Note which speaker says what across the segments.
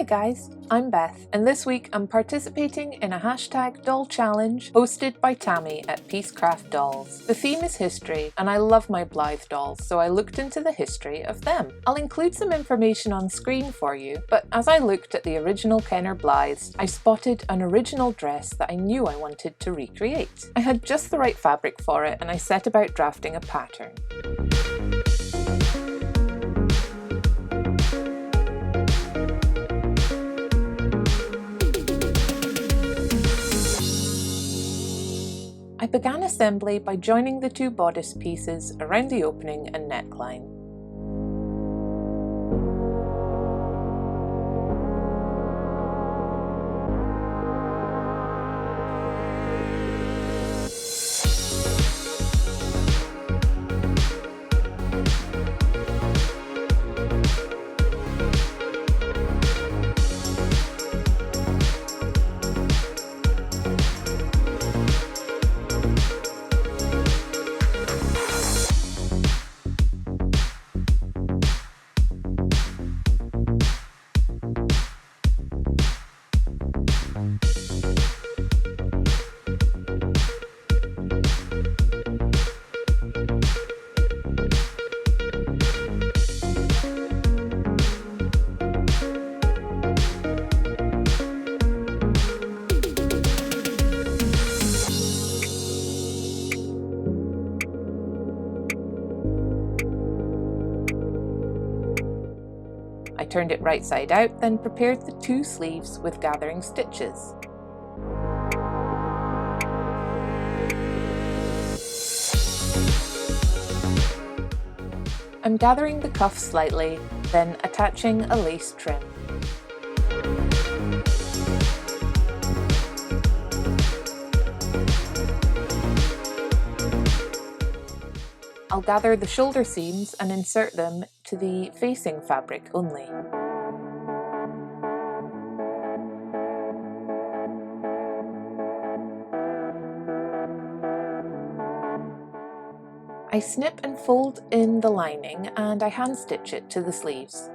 Speaker 1: Hi guys, I'm Beth, and this week I'm participating in a hashtag doll challenge hosted by Tammy at Peacecraft Dolls. The theme is history, and I love my Blythe dolls, so I looked into the history of them. I'll include some information on screen for you, but as I looked at the original Kenner Blythes, I spotted an original dress that I knew I wanted to recreate. I had just the right fabric for it, and I set about drafting a pattern. I began assembly by joining the two bodice pieces around the opening and neckline. I turned it right side out, then prepared the two sleeves with gathering stitches. I'm gathering the cuff slightly, then attaching a lace trim. I'll gather the shoulder seams and insert them to the facing fabric only. I snip and fold in the lining and I hand stitch it to the sleeves.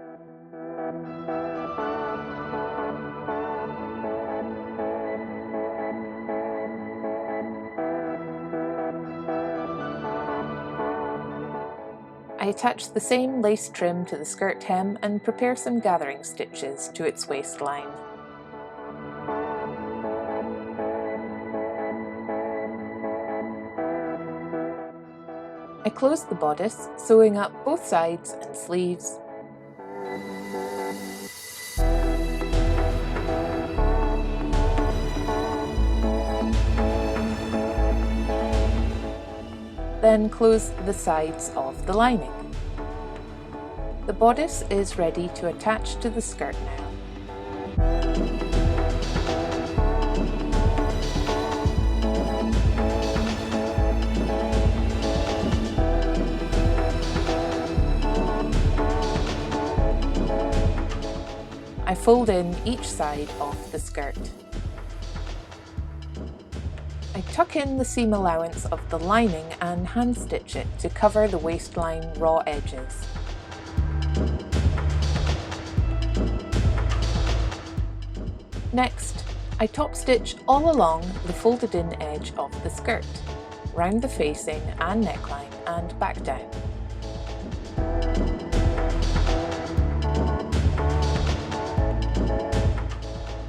Speaker 1: I attach the same lace trim to the skirt hem and prepare some gathering stitches to its waistline. I close the bodice, sewing up both sides and sleeves. Then close the sides of the lining. The bodice is ready to attach to the skirt now. I fold in each side of the skirt. I tuck in the seam allowance of the lining and hand stitch it to cover the waistline raw edges. Next, I top stitch all along the folded in edge of the skirt, round the facing and neckline and back down.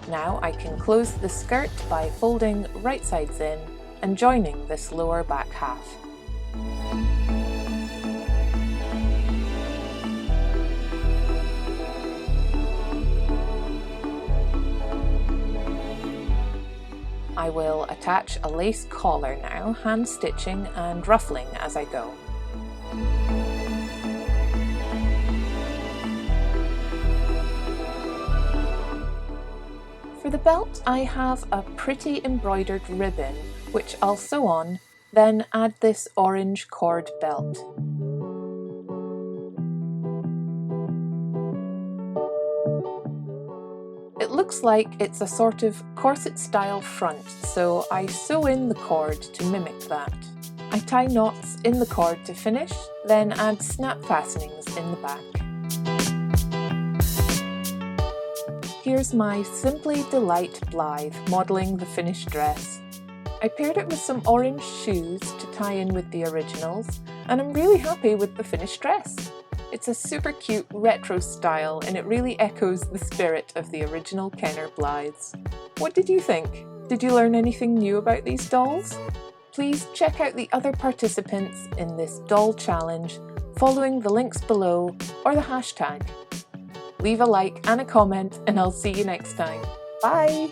Speaker 1: Now I can close the skirt by folding right sides in and joining this lower back half. I will attach a lace collar now, hand stitching and ruffling as I go. For the belt, I have a pretty embroidered ribbon, which I'll sew on, then add this orange cord belt. It looks like it's a sort of corset-style front, so I sew in the cord to mimic that. I tie knots in the cord to finish, then add snap fastenings in the back. here's my Simply Delight Blythe modelling the finished dress. I paired it with some orange shoes to tie in with the originals, and I'm really happy with the finished dress. It's a super cute retro style and it really echoes the spirit of the original Kenner Blythes. What did you think? Did you learn anything new about these dolls? Please check out the other participants in this doll challenge following the links below or the hashtag. Leave a like and a comment and I'll see you next time. Bye!